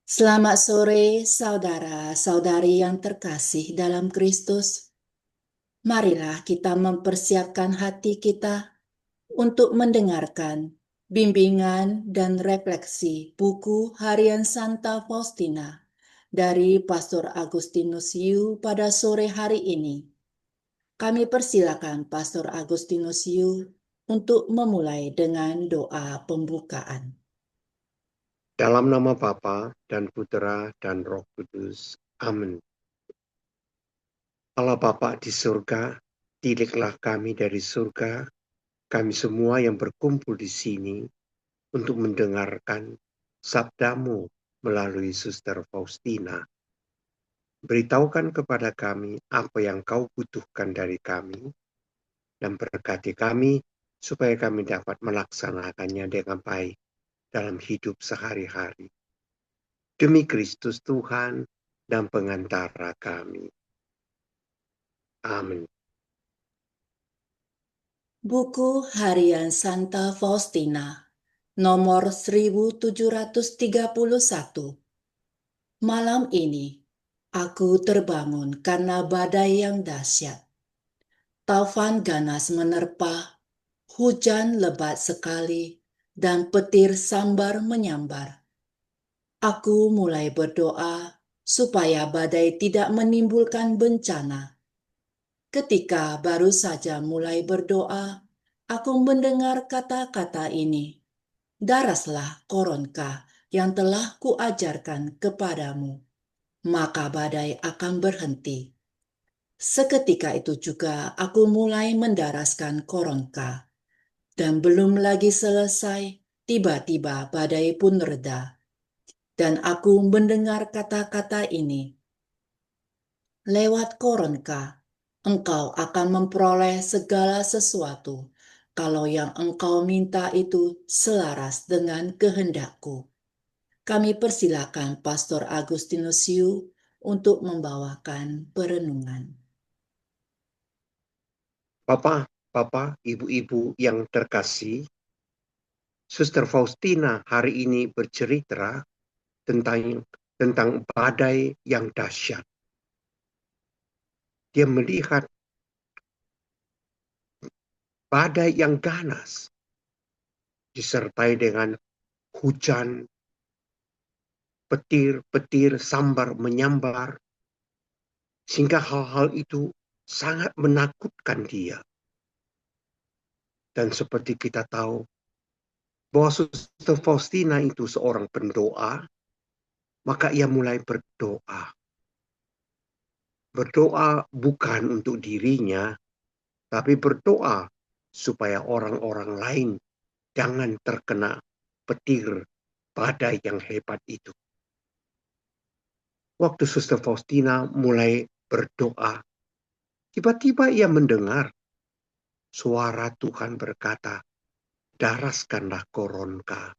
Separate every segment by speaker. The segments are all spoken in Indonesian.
Speaker 1: Selamat sore, saudara-saudari yang terkasih dalam Kristus. Marilah kita mempersiapkan hati kita untuk mendengarkan bimbingan dan refleksi buku Harian Santa Faustina dari Pastor Agustinus Yu pada sore hari ini. Kami persilakan Pastor Agustinus Yu untuk memulai dengan doa pembukaan.
Speaker 2: Dalam nama Bapa dan Putera dan Roh Kudus. Amin. Allah Bapa di surga, didiklah kami dari surga, kami semua yang berkumpul di sini untuk mendengarkan sabdamu melalui Suster Faustina. Beritahukan kepada kami apa yang kau butuhkan dari kami, dan berkati kami supaya kami dapat melaksanakannya dengan baik dalam hidup sehari-hari. Demi Kristus Tuhan dan pengantara kami. Amin.
Speaker 1: Buku Harian Santa Faustina nomor 1731. Malam ini, aku terbangun karena badai yang dahsyat. Taufan ganas menerpa, hujan lebat sekali, dan petir sambar menyambar. Aku mulai berdoa supaya badai tidak menimbulkan bencana. Ketika baru saja mulai berdoa, aku mendengar kata-kata ini. Daraslah koronka yang telah kuajarkan kepadamu, maka badai akan berhenti. Seketika itu juga aku mulai mendaraskan koronka, dan belum lagi selesai, tiba-tiba badai pun reda. Dan aku mendengar kata-kata ini, lewat koronka, engkau akan memperoleh segala sesuatu, kalau yang engkau minta itu selaras dengan kehendakku. Kami persilakan Pastor Agustinus Yu untuk membawakan perenungan.
Speaker 2: Bapak, ibu-ibu yang terkasih, Suster Faustina hari ini bercerita tentang badai yang dahsyat. Dia melihat badai yang ganas, disertai dengan hujan, petir-petir sambar menyambar, sehingga hal-hal itu sangat menakutkan dia. Dan seperti kita tahu, bahwa Suster Faustina itu seorang pendoa, maka ia mulai berdoa. Berdoa bukan untuk dirinya, tapi berdoa supaya orang-orang lain jangan terkena petir badai yang hebat itu. Waktu Suster Faustina mulai berdoa, tiba-tiba ia mendengar suara Tuhan berkata, daraskanlah koronka.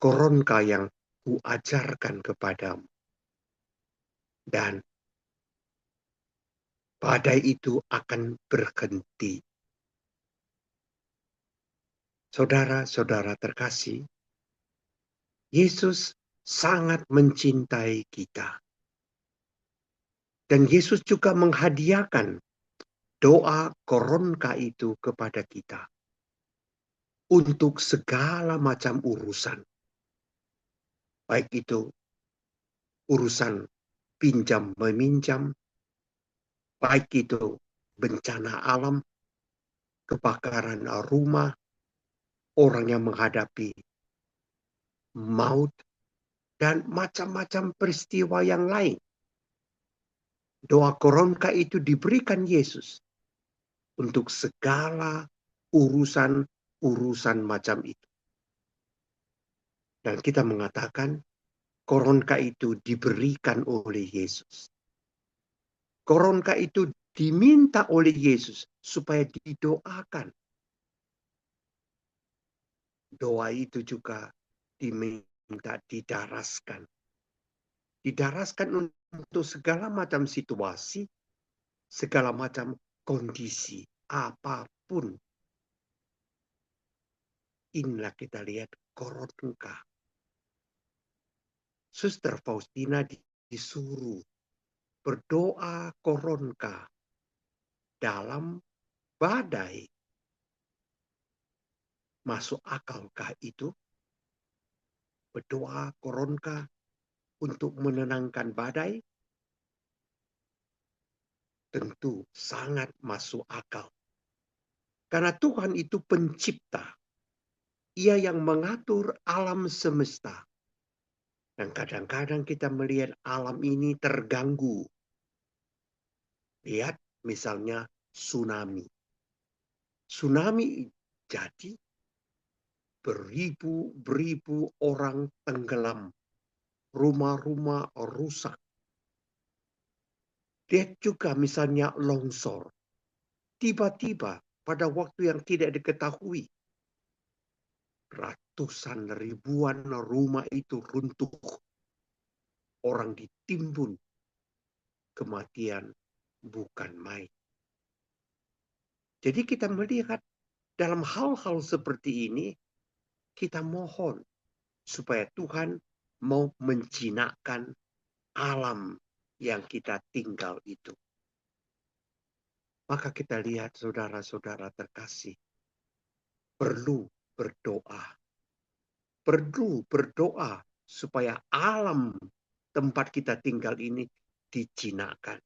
Speaker 2: Koronka yang kuajarkan kepadamu. Dan badai itu akan berhenti. Saudara-saudara terkasih, Yesus sangat mencintai kita. Dan Yesus juga menghadiahkan doa koronka itu kepada kita. Untuk segala macam urusan. Baik itu urusan pinjam-meminjam, baik itu bencana alam, kebakaran rumah, orang yang menghadapi maut, dan macam-macam peristiwa yang lain. Doa koronka itu diberikan Yesus untuk segala urusan macam itu. Dan kita mengatakan koronka itu diberikan oleh Yesus. Koronka itu diminta oleh Yesus supaya didoakan. Doa itu juga diminta didaraskan. Didaraskan untuk segala macam situasi, segala macam kondisi, apapun. Inilah kita lihat koronka. Suster Faustina disuruh berdoa koronka dalam badai. Masuk akalkah itu? Berdoa koronka untuk menenangkan badai? Tentu sangat masuk akal. Karena Tuhan itu pencipta. Ia yang mengatur alam semesta. Dan kadang-kadang kita melihat alam ini terganggu. Lihat misalnya tsunami. Tsunami jadi beribu-ribu orang tenggelam. Rumah-rumah rusak. Lihat juga misalnya longsor. Tiba-tiba pada waktu yang tidak diketahui, ratusan ribuan rumah itu runtuh. Orang ditimbun. Kematian bukan main. Jadi kita melihat dalam hal-hal seperti ini, kita mohon supaya Tuhan mau menjinakkan alam yang kita tinggal itu. Maka kita lihat saudara-saudara terkasih, perlu berdoa. Perlu berdoa supaya alam tempat kita tinggal ini dijinakkan.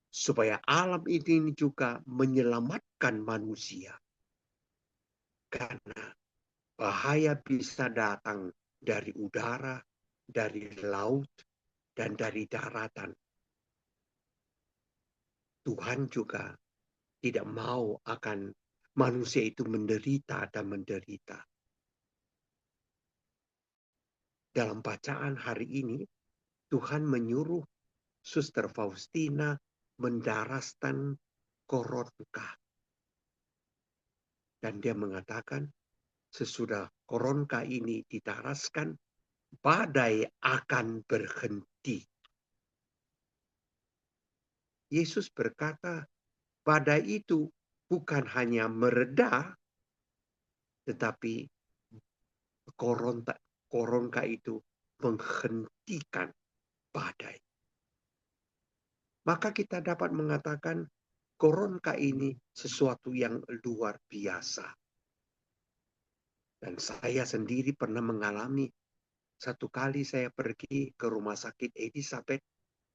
Speaker 2: Supaya alam ini juga menyelamatkan manusia. Karena bahaya bisa datang dari udara, dari laut, dan dari daratan. Tuhan juga tidak mau akan manusia itu menderita dan menderita. Dalam bacaan hari ini, Tuhan menyuruh Suster Faustina mendaraskan koronka. Dan dia mengatakan, sesudah koronka ini didaraskan, badai akan berhenti. Yesus berkata, badai itu bukan hanya mereda, tetapi koronka itu menghentikan badai. Maka kita dapat mengatakan koronka ini sesuatu yang luar biasa. Dan saya sendiri pernah mengalami, satu kali saya pergi ke rumah sakit Elizabeth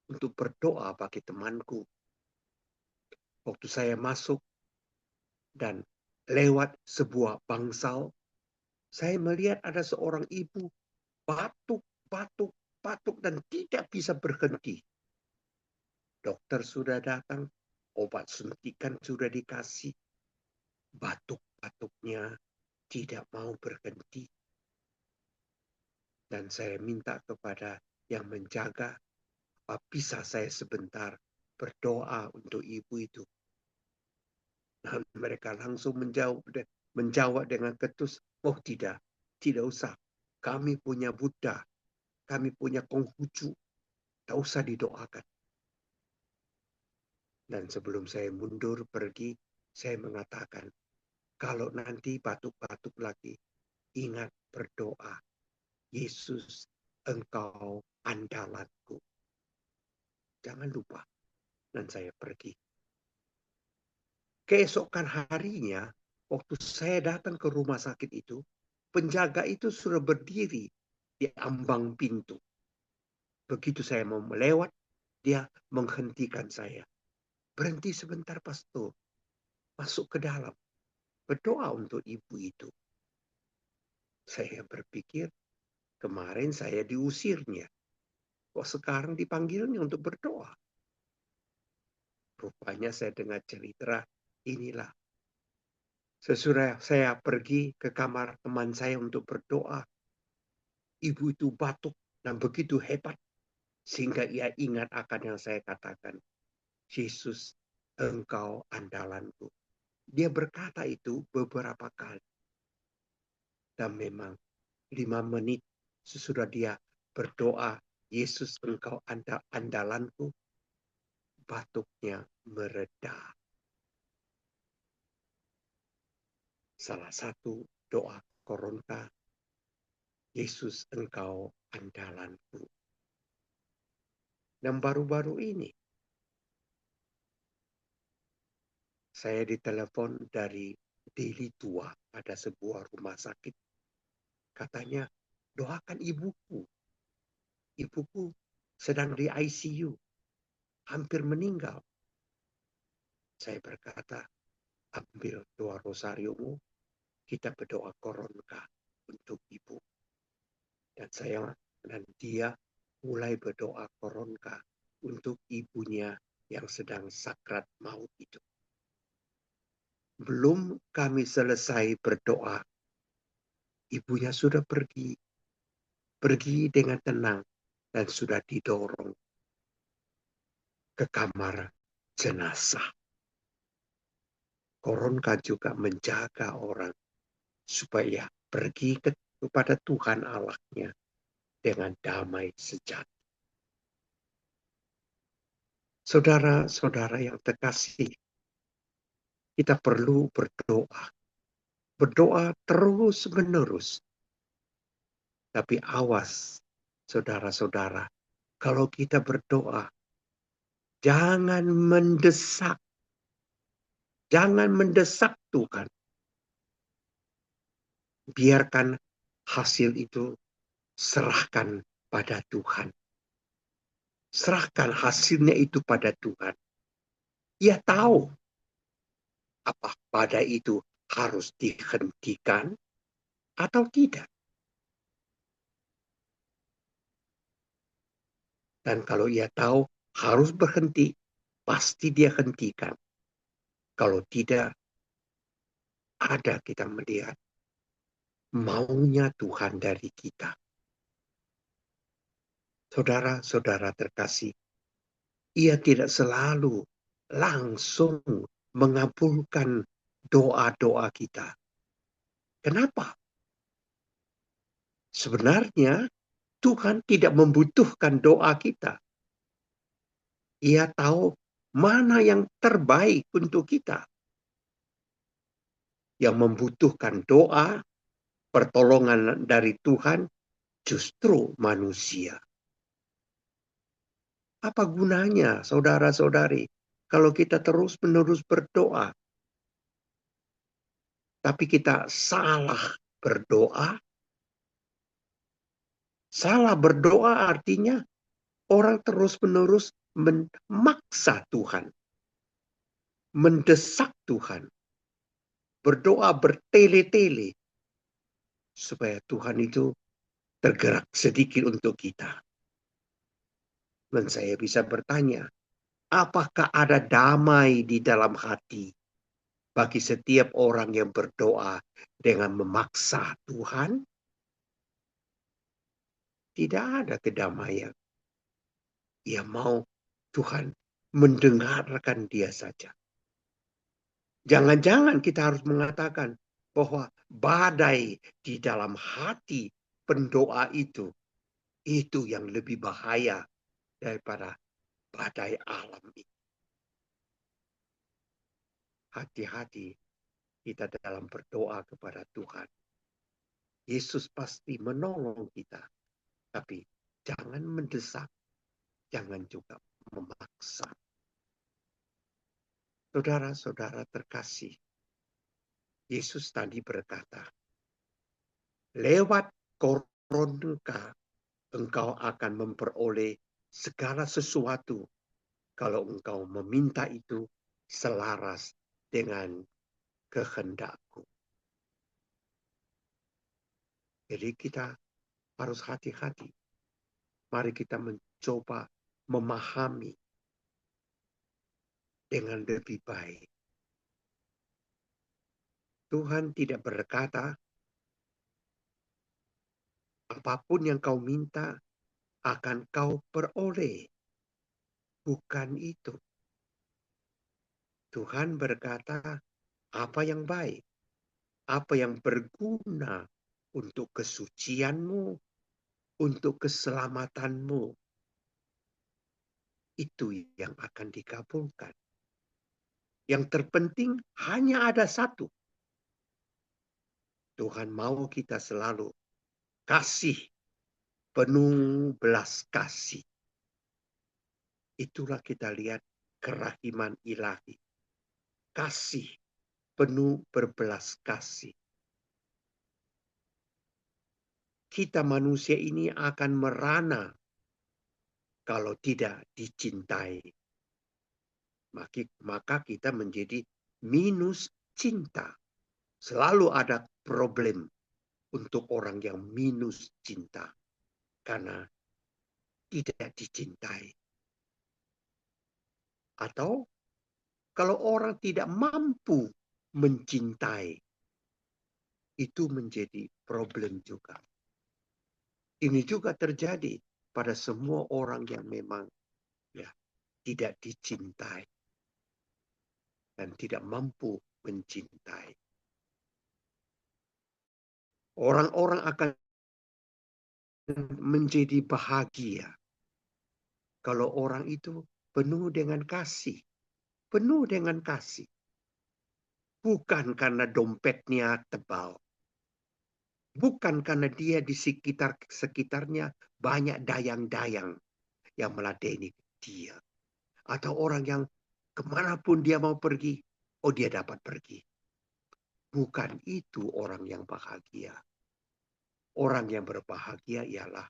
Speaker 2: untuk berdoa bagi temanku. Waktu saya masuk dan lewat sebuah bangsal, saya melihat ada seorang ibu batuk, batuk, batuk dan tidak bisa berhenti. Dokter sudah datang, obat suntikan sudah dikasih, batuk-batuknya tidak mau berhenti. Dan saya minta kepada yang menjaga, apa bisa saya sebentar berdoa untuk ibu itu. Dan mereka langsung menjawab dengan ketus, oh tidak usah. Kami punya Buddha, kami punya Konghucu, tak usah didoakan. Dan sebelum saya mundur pergi, saya mengatakan, kalau nanti batuk-batuk lagi, ingat berdoa. Yesus, engkau andalanku. Jangan lupa. Dan saya pergi. Keesokan harinya, waktu saya datang ke rumah sakit itu, penjaga itu sudah berdiri di ambang pintu. Begitu saya mau melewat, dia menghentikan saya. Berhenti sebentar, pastor. Masuk ke dalam. Berdoa untuk ibu itu. Saya berpikir, kemarin saya diusirnya. Kok sekarang dipanggilnya untuk berdoa? Rupanya saya dengar cerita, inilah. Sesudah saya pergi ke kamar teman saya untuk berdoa, ibu itu batuk dan begitu hebat. Sehingga ia ingat akan yang saya katakan. Yesus, engkau andalanku. Dia berkata itu beberapa kali. Dan memang 5 menit sesudah dia berdoa, Yesus engkau andalanku, batuknya mereda. Salah satu doa koronka Yesus, Engkau andalanku. Dan baru-baru ini saya ditelepon dari Deli Tua pada sebuah rumah sakit. Katanya, doakan ibuku. Ibuku sedang di ICU, hampir meninggal. Saya berkata, ambil doa rosariomu, kita berdoa koronka untuk ibu. Dan dia mulai berdoa koronka untuk ibunya yang sedang sakrat maut itu. Belum kami selesai berdoa, ibunya sudah pergi. Pergi dengan tenang dan sudah didorong ke kamar jenazah. Koronka juga menjaga orang supaya pergi kepada Tuhan Allahnya dengan damai sejati. Saudara-saudara yang terkasih, kita perlu berdoa. Berdoa terus-menerus. Tapi awas, saudara-saudara, kalau kita berdoa, jangan mendesak. Jangan mendesak Tuhan. Biarkan hasil itu serahkan pada Tuhan. Serahkan hasilnya itu pada Tuhan. Ia tahu apa badai itu harus dihentikan atau tidak. Dan kalau ia tahu harus berhenti, pasti dia hentikan. Kalau tidak, ada kita melihat maunya Tuhan dari kita. Saudara-saudara terkasih, ia tidak selalu langsung mengabulkan doa-doa kita. Kenapa? Sebenarnya Tuhan tidak membutuhkan doa kita. Ia tahu mana yang terbaik untuk kita. Yang membutuhkan doa, pertolongan dari Tuhan, justru manusia. Apa gunanya, saudara-saudari, kalau kita terus-menerus berdoa, tapi kita salah berdoa? Salah berdoa artinya orang terus-menerus memaksa Tuhan, mendesak Tuhan, berdoa bertele-tele, supaya Tuhan itu tergerak sedikit untuk kita. Dan saya bisa bertanya, apakah ada damai di dalam hati bagi setiap orang yang berdoa dengan memaksa Tuhan? Tidak ada kedamaian. Ia mau Tuhan mendengarkan dia saja. Jangan-jangan kita harus mengatakan bahwa badai di dalam hati pendoa itu yang lebih bahaya daripada badai alam ini. Hati-hati kita dalam berdoa kepada Tuhan. Yesus pasti menolong kita. Tapi jangan mendesak, jangan juga memaksa. Saudara-saudara terkasih, Yesus tadi berkata, lewat koronka engkau akan memperoleh segala sesuatu kalau engkau meminta itu selaras dengan kehendakku. Jadi kita harus hati-hati. Mari kita mencoba memahami dengan lebih baik. Tuhan tidak berkata, apapun yang kau minta akan kau peroleh. Bukan itu. Tuhan berkata, apa yang baik, apa yang berguna untuk kesucianmu, untuk keselamatanmu, itu yang akan dikabulkan. Yang terpenting hanya ada satu. Tuhan mau kita selalu kasih, penuh belas kasih. Itulah kita lihat kerahiman ilahi. Kasih, penuh berbelas kasih. Kita manusia ini akan merana kalau tidak dicintai. Maka kita menjadi minus cinta. Selalu ada problem untuk orang yang minus cinta. Karena tidak dicintai. Atau kalau orang tidak mampu mencintai, itu menjadi problem juga. Ini juga terjadi pada semua orang yang memang tidak dicintai dan tidak mampu mencintai. Orang-orang akan menjadi bahagia kalau orang itu penuh dengan kasih. Penuh dengan kasih. Bukan karena dompetnya tebal. Bukan karena dia di sekitarnya banyak dayang-dayang yang meladeni dia. Atau orang yang kemanapun dia mau pergi, dia dapat pergi. Bukan itu orang yang bahagia. Orang yang berbahagia ialah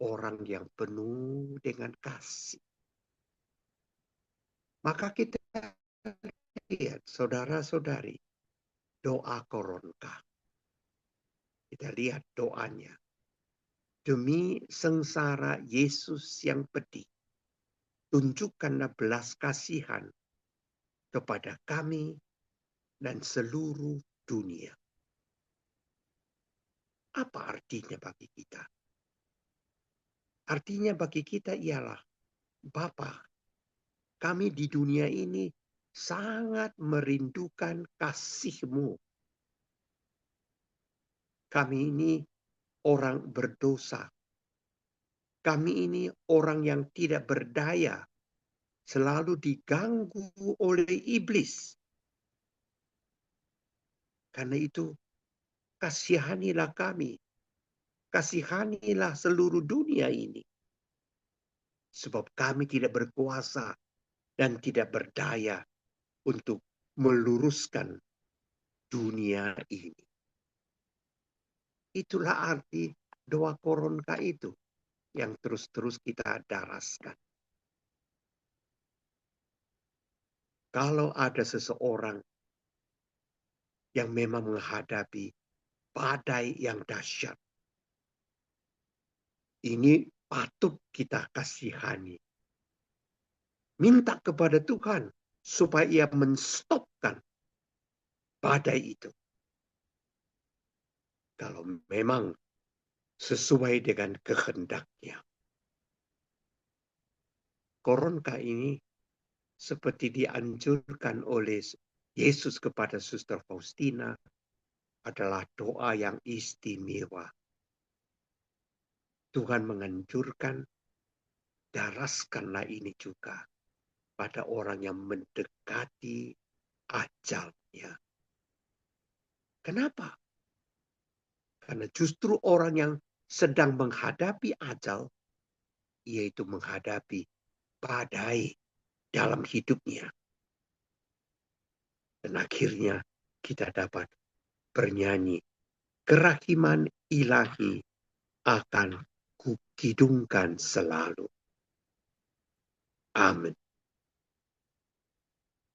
Speaker 2: orang yang penuh dengan kasih. Maka kita lihat, saudara-saudari, doa Koronka. Kita lihat doanya. Demi sengsara Yesus yang pedih, tunjukkanlah belas kasihan kepada kami dan seluruh dunia. Apa artinya bagi kita? Artinya bagi kita ialah, Bapa, kami di dunia ini sangat merindukan kasih-Mu. Kami ini orang berdosa. Kami ini orang yang tidak berdaya, selalu diganggu oleh iblis. Karena itu, kasihanilah kami. Kasihanilah seluruh dunia ini. Sebab kami tidak berkuasa dan tidak berdaya untuk meluruskan dunia ini. Itulah arti doa Koronka itu yang terus-terus kita daraskan. Kalau ada seseorang yang memang menghadapi badai yang dahsyat, ini patut kita kasihani. Minta kepada Tuhan supaya ia menstopkan badai itu. Kalau memang sesuai dengan kehendaknya. Koronka ini seperti dianjurkan oleh Yesus kepada Suster Faustina adalah doa yang istimewa. Tuhan menganjurkan, daraskanlah ini juga pada orang yang mendekati ajalnya. Kenapa? Karena justru orang yang sedang menghadapi ajal, yaitu menghadapi badai dalam hidupnya. Dan akhirnya kita dapat bernyanyi, kerahiman ilahi akan kukidungkan selalu. Amin.